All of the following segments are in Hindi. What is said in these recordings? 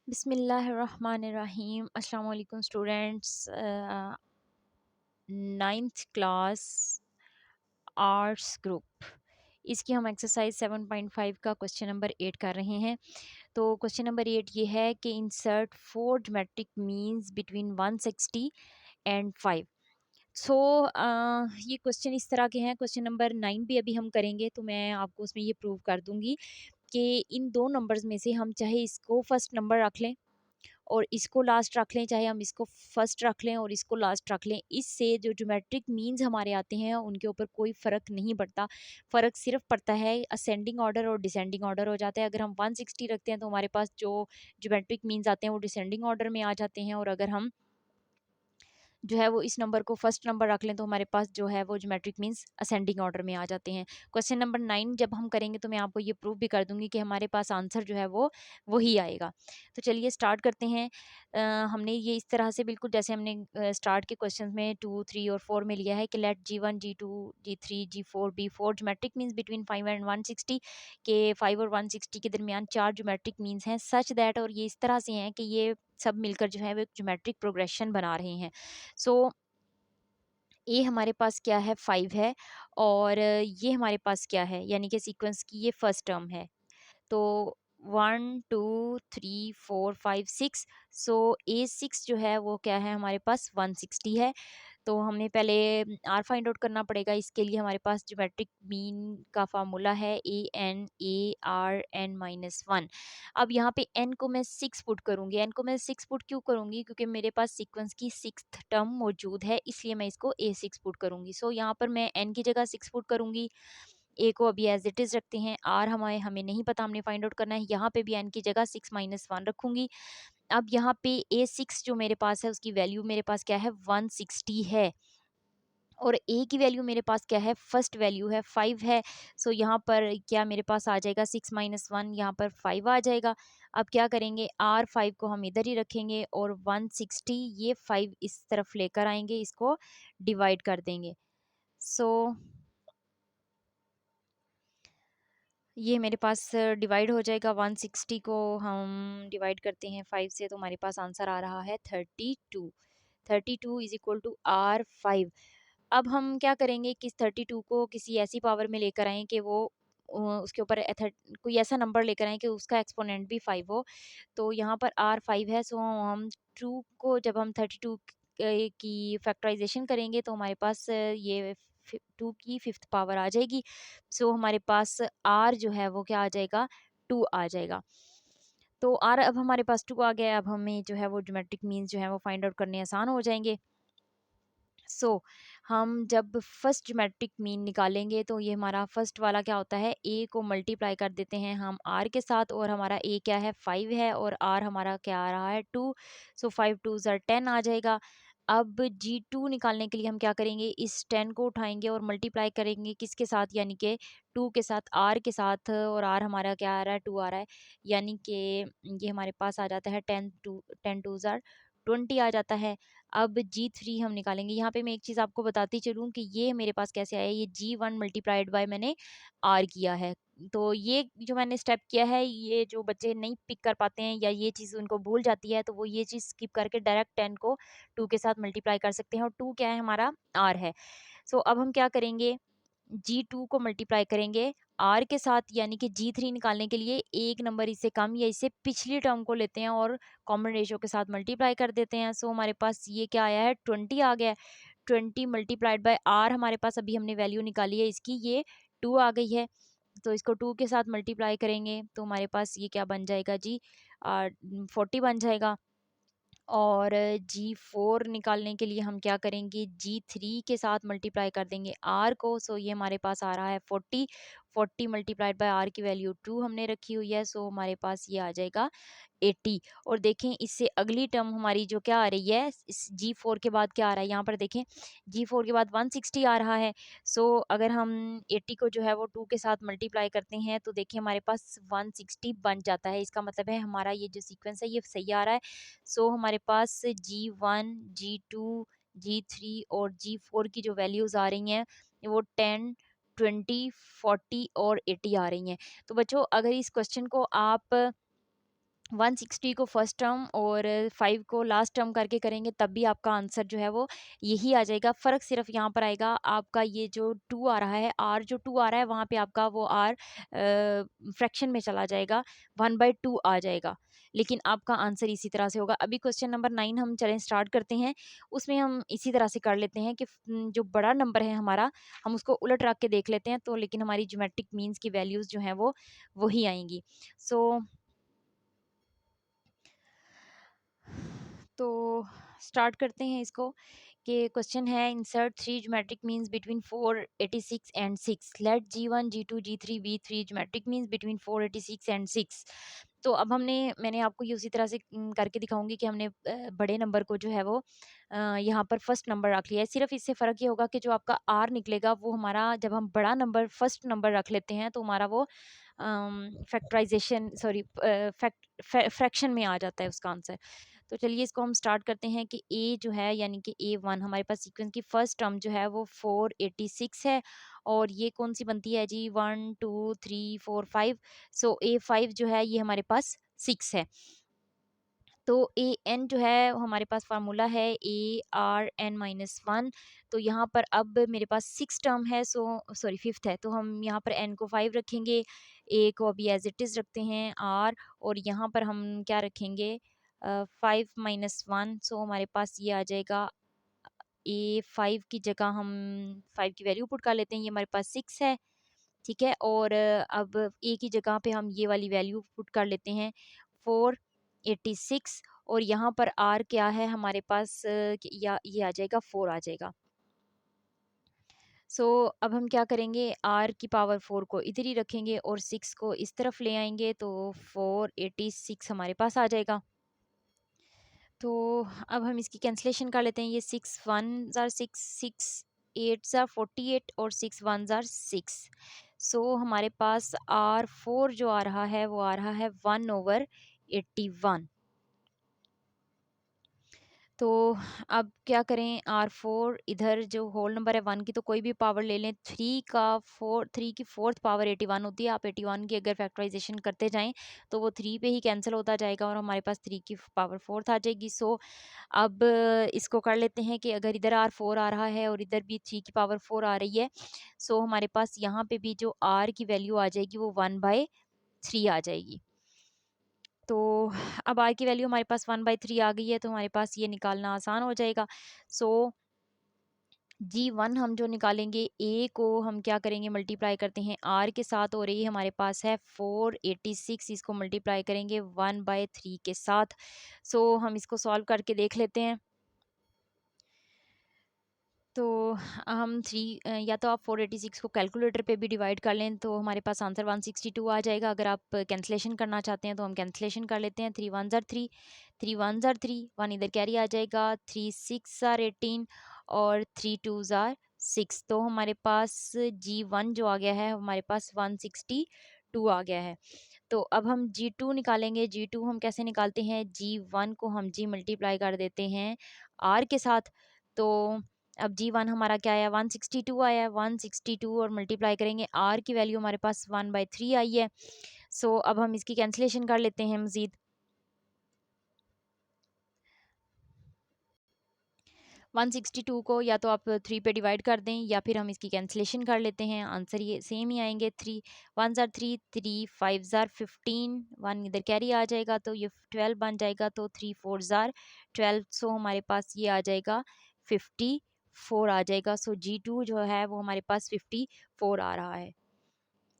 बिस्मिल्लाहिर्रहमानिर्रहीम। अस्सलाम वालेकुम students. Ninth class arts group, इसकी हम एक्सरसाइज 7.5 का क्वेश्चन नंबर 8 कर रहे हैं। तो क्वेश्चन नंबर 8 ये है कि insert 4 geometric means between 160 and 5। सो ये क्वेश्चन इस तरह के हैं। क्वेश्चन नंबर 9 भी अभी हम करेंगे, तो मैं आपको उसमें ये प्रूव कर दूंगी कि इन दो नंबर्स में से हम चाहे इसको फर्स्ट नंबर रख लें और इसको लास्ट रख लें, चाहे हम इसको फर्स्ट रख लें और इसको लास्ट रख लें, इससे जो ज्योमेट्रिक मीन्स हमारे आते हैं उनके ऊपर कोई फ़र्क नहीं पड़ता। फ़र्क सिर्फ पड़ता है असेंडिंग ऑर्डर और डिसेंडिंग ऑर्डर हो जाता है। अगर हम 160 रखते हैं तो हमारे पास जो ज्योमेट्रिक मीन्स आते हैं वो डिसेंडिंग ऑर्डर में आ जाते हैं, और अगर हम जो है वो इस नंबर को फर्स्ट नंबर रख लें तो हमारे पास जो है वो ज्योमेट्रिक मीन्स असेंडिंग ऑर्डर में आ जाते हैं। क्वेश्चन नंबर 9 जब हम करेंगे तो मैं आपको ये प्रूव भी कर दूंगी कि हमारे पास आंसर जो है वो वही आएगा। तो चलिए स्टार्ट करते हैं। हमने ये इस तरह से बिल्कुल जैसे हमने स्टार्ट के क्वेश्चन में 2, 3 और 4 में लिया है कि let G1, G2, G3, G4 be 4 geometric means between 5 and 160 के 5 और 160 के दरमियान 4 ज्योमेट्रिक मीन्स हैं सच दैट, और ये इस तरह से हैं कि ये सब मिलकर जो है वो एक ज्योमेट्रिक प्रोग्रेशन बना रहे हैं। सो ये हमारे पास क्या है 5 है, और ये हमारे पास क्या है यानी कि सीक्वेंस की ये फर्स्ट टर्म है। तो 1 2 3 4 5 6, सो A6 जो है वो क्या है हमारे पास 160 है। तो हमने पहले आर फाइंड आउट करना पड़ेगा। इसके लिए हमारे पास ज्योमेट्रिक मीन का फार्मूला है AN/ARN-1। अब यहाँ पे n को मैं 6 पुट करूँगी। n को मैं 6 पुट क्यों करूँगी? क्योंकि मेरे पास सीक्वेंस की 6th टर्म मौजूद है, इसलिए मैं इसको A6 पुट करूँगी। सो यहाँ पर मैं n की जगह 6 पुट करूँगी, ए को अभी एज इट इज़ रखते हैं, आर हमें हमें नहीं पता, हमने फाइंड आउट करना है। यहाँ पे भी n की जगह 6 - 1 रखूँगी। अब यहाँ पे A6 जो मेरे पास है उसकी वैल्यू मेरे पास क्या है 160 है, और ए की वैल्यू मेरे पास क्या है फर्स्ट वैल्यू है 5 है। सो यहाँ पर क्या मेरे पास आ जाएगा 6 - 1, यहाँ पर 5 आ जाएगा। अब क्या करेंगे, आर 5 को हम इधर ही रखेंगे और 160 ये 5 इस तरफ लेकर आएंगे, इसको डिवाइड कर देंगे। सो ये मेरे पास डिवाइड हो जाएगा। 160 को हम डिवाइड करते हैं 5 से, तो हमारे पास आंसर आ रहा है 32। 32 इज इक्वल टू आर 5। अब हम क्या करेंगे कि इस 32 को किसी ऐसी पावर में लेकर आएँ कि वो उसके ऊपर कोई ऐसा नंबर लेकर आएँ कि उसका एक्सपोनेंट भी 5 हो। तो यहाँ पर आर 5 है, सो हम 2 को जब हम 32 की फैक्टराइजेशन करेंगे तो हमारे पास ये 2 की 5th पावर आ जाएगी। सो हमारे पास आर जो है वो क्या आ जाएगा 2 आ जाएगा। तो आर अब हमारे पास 2 आ गया है। अब हमें जो है वो ज्योमेट्रिक मीन्स जो है वो फाइंड आउट करने आसान हो जाएंगे। सो हम जब फर्स्ट ज्योमेट्रिक मीन निकालेंगे तो ये हमारा फर्स्ट वाला क्या होता है, ए को मल्टीप्लाई कर देते हैं हम आर के साथ, और हमारा ए क्या है 5 है और आर हमारा क्या आ रहा है 2। सो 5 2 ज़र 10 आ जाएगा। अब G2 निकालने के लिए हम क्या करेंगे, इस 10 को उठाएंगे और मल्टीप्लाई करेंगे किसके साथ, यानी कि 2 के साथ, आर के साथ, और आर हमारा क्या आ रहा है 2 आ रहा है, यानी कि ये हमारे पास आ जाता है 10 2 ज़र 20 आ जाता है। अब G3 हम निकालेंगे। यहाँ पे मैं एक चीज़ आपको बताती चलूँ कि ये मेरे पास कैसे आया, ये G1 मल्टीप्लाइड बाय मैंने R किया है। तो ये जो मैंने स्टेप किया है, ये जो बच्चे नहीं पिक कर पाते हैं या ये चीज़ उनको भूल जाती है, तो वो ये चीज़ स्किप करके डायरेक्ट 10 को 2 के साथ मल्टीप्लाई कर सकते हैं, और 2 क्या है हमारा R है। सो अब हम क्या करेंगे, G2 को मल्टीप्लाई करेंगे R के साथ, यानी कि G3 निकालने के लिए एक नंबर इससे कम या इससे पिछली टर्म को लेते हैं और कॉमन रेशियो के साथ मल्टीप्लाई कर देते हैं। सो हमारे पास ये क्या आया है 20 आ गया है। 20 मल्टीप्लाइड बाय R हमारे पास अभी हमने वैल्यू निकाली है इसकी, ये 2 आ गई है। तो इसको 2 के साथ मल्टीप्लाई करेंगे तो हमारे पास ये क्या बन जाएगा जी, 40 बन जाएगा। और G4 निकालने के लिए हम क्या करेंगे, G3 के साथ मल्टीप्लाई कर देंगे R को। सो ये हमारे पास आ रहा है 40। 40 मल्टीप्लाइड बाय R की वैल्यू 2 हमने रखी हुई है, सो हमारे पास ये आ जाएगा 80। और देखें इससे अगली टर्म हमारी जो क्या आ रही है, इस G4 के बाद क्या आ रहा है, यहाँ पर देखें G4 के बाद 160 आ रहा है। सो अगर हम 80 को जो है वो 2 के साथ मल्टीप्लाई करते हैं तो देखिए हमारे पास 160 बन जाता है। इसका मतलब है हमारा ये जो सीक्वेंस है ये सही आ रहा है। सो हमारे पास G1, G2, G3 और G4 की जो वैल्यूज़ आ रही हैं वो 10, 20, 40 और 80 आ रही हैं। तो बच्चों अगर इस क्वेश्चन को आप 160 को फर्स्ट टर्म और 5 को लास्ट टर्म करके करेंगे तब भी आपका आंसर जो है वो यही आ जाएगा। फ़र्क सिर्फ यहाँ पर आएगा, आपका ये जो 2 आ रहा है, आर जो 2 आ रहा है वहाँ पे आपका वो आर फ्रैक्शन में चला जाएगा, 1/2 आ जाएगा। लेकिन आपका आंसर इसी तरह से होगा। अभी क्वेश्चन नंबर 9 हम चलें स्टार्ट करते हैं। उसमें हम इसी तरह से कर लेते हैं कि जो बड़ा नंबर है हमारा, हम उसको उलट रख के देख लेते हैं, तो लेकिन हमारी ज्योमेट्रिक मीन्स की वैल्यूज़ जो हैं वो वही आएँगी। सो तो स्टार्ट करते हैं इसको कि क्वेश्चन है insert three geometric means between 486 and 6, let G1 G2 G3 B3 geometric means between 486 and 6। तो अब मैंने आपको ये उसी तरह से करके दिखाऊंगी कि हमने बड़े नंबर को जो है वो यहाँ पर फर्स्ट नंबर रख लिया है। सिर्फ इससे फ़र्क ये होगा कि जो आपका आर निकलेगा वो हमारा, जब हम बड़ा नंबर फर्स्ट नंबर रख लेते हैं तो हमारा वो फैक्टराइजेशन सॉरी फ्रैक्शन में आ जाता है उसका आंसर। तो चलिए इसको हम स्टार्ट करते हैं कि ए जो है यानी कि A1 हमारे पास सीक्वेंस की फर्स्ट टर्म जो है वो 486 है, और ये कौन सी बनती है जी, 1 2 3 4 5। सो A5 जो है ये हमारे पास 6 है। तो AN जो है वो हमारे पास फार्मूला है ARN-1। तो यहाँ पर अब मेरे पास 6 टर्म है, सो सॉरी 5th है, तो हम यहाँ पर N को 5 रखेंगे, A को अभी एज इट इज़ रखते हैं R, और यहाँ पर हम क्या रखेंगे 5 - 1। सो हमारे पास ये आ जाएगा A5 की जगह हम 5 की वैल्यू पुट कर लेते हैं, ये हमारे पास 6 है, ठीक है। और अब A की जगह पे हम ये वाली वैल्यू पुट कर लेते हैं 486, और यहाँ पर R क्या है हमारे पास या ये आ जाएगा 4 आ जाएगा। सो अब हम क्या करेंगे, R की पावर 4 को इधर ही रखेंगे और 6 को इस तरफ ले आएंगे, तो 486 हमारे पास आ जाएगा। तो अब हम इसकी कैंसलेशन कर लेते हैं, ये 6 1 ज़ार 6, 6 8 ज़ार 48 और 6 1 ज़ार 6। सो हमारे पास R4 जो आ रहा है वो आ रहा है 1/81। तो अब क्या करें, R4 इधर जो होल नंबर है 1 की तो कोई भी पावर ले लें, 3 की फोर्थ पावर 81 होती है। आप 81 की अगर फैक्टराइजेशन करते जाएं तो वो 3 पे ही कैंसिल होता जाएगा और हमारे पास 3 की पावर फोर्थ आ जाएगी। सो अब इसको कर लेते हैं कि अगर इधर R4 आ रहा है और इधर भी 3 की पावर 4 आ रही है, सो हमारे पास यहाँ पे भी जो R की वैल्यू आ जाएगी वो 1/3 आ जाएगी। तो अब R की वैल्यू हमारे पास 1/3 आ गई है, तो हमारे पास ये निकालना आसान हो जाएगा। सो G1 हम जो निकालेंगे, A को हम क्या करेंगे, मल्टीप्लाई करते हैं R के साथ, और ये हमारे पास है 486, इसको मल्टीप्लाई करेंगे 1/3 के साथ। सो हम इसको सॉल्व करके देख लेते हैं। तो हम या तो आप 486 को कैलकुलेटर पे भी डिवाइड कर लें तो हमारे पास आंसर 162 आ जाएगा। अगर आप कैंसलेशन करना चाहते हैं तो हम कैंसलेशन कर लेते हैं, 3 1 ज़ार 3, 3 1 ज़ार 3, 1 इधर कैरी आ जाएगा, 3 6 ज़ार 18 और 3 2 ज़ार 6। तो हमारे पास G1 जो आ गया है हमारे पास 162 आ गया है। तो अब हम G2 निकालेंगे। G2 हम कैसे निकालते हैं, G1 को हम G मल्टीप्लाई कर देते हैं R के साथ। तो अब G1 हमारा क्या आया, 162 आया, 162 और मल्टीप्लाई करेंगे R की वैल्यू हमारे पास 1/3 आई है। सो अब हम इसकी कैंसलेशन कर लेते हैं मज़ीद। 162 को या तो आप 3 पे डिवाइड कर दें या फिर हम इसकी कैंसलेशन कर लेते हैं, आंसर ये सेम ही आएंगे। 3 1 ज़ार 3, 3 5 ज़ार 15, 1 इधर कैरी आ जाएगा तो ये 12 बन जाएगा, तो 3 4 ज़ार 12। सो हमारे पास ये आ जाएगा 54 आ जाएगा। सो G2 जो है वो हमारे पास 54 आ रहा है।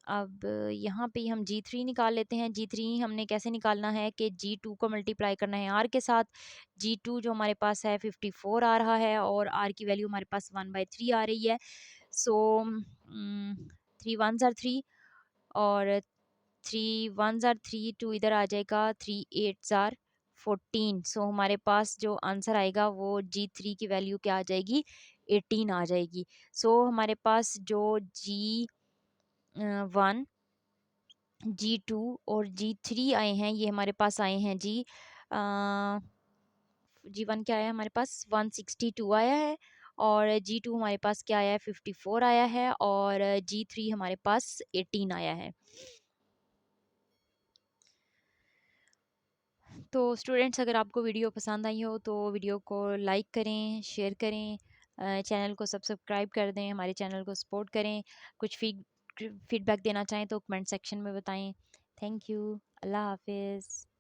अब यहाँ पे हम G3 निकाल लेते हैं। G3 हमने कैसे निकालना है कि G2 को मल्टीप्लाई करना है R के साथ। G2 जो हमारे पास है 54 आ रहा है और R की वैल्यू हमारे पास 1/3 आ रही है। सो 3 1 ज़ार 3 और 3 1 ज़ार 3, 2 इधर आ जाएगा, 3 8 ज़ार 14। सो हमारे पास जो आंसर आएगा वो G3 की वैल्यू क्या आ जाएगी, 18 आ जाएगी। सो हमारे पास जो G1 G2 और G3 आए हैं, ये हमारे पास आए हैं जी G1 क्या आया हमारे पास 162 आया है, और G2 हमारे पास क्या आया है 54 आया है, और G3 हमारे पास 18 आया है। तो स्टूडेंट्स, अगर आपको वीडियो पसंद आई हो तो वीडियो को लाइक करें, शेयर करें, चैनल को सब्सक्राइब कर दें, हमारे चैनल को सपोर्ट करें। कुछ फीडबैक देना चाहें तो कमेंट सेक्शन में बताएं। Thank you. अल्लाह हाफिज़।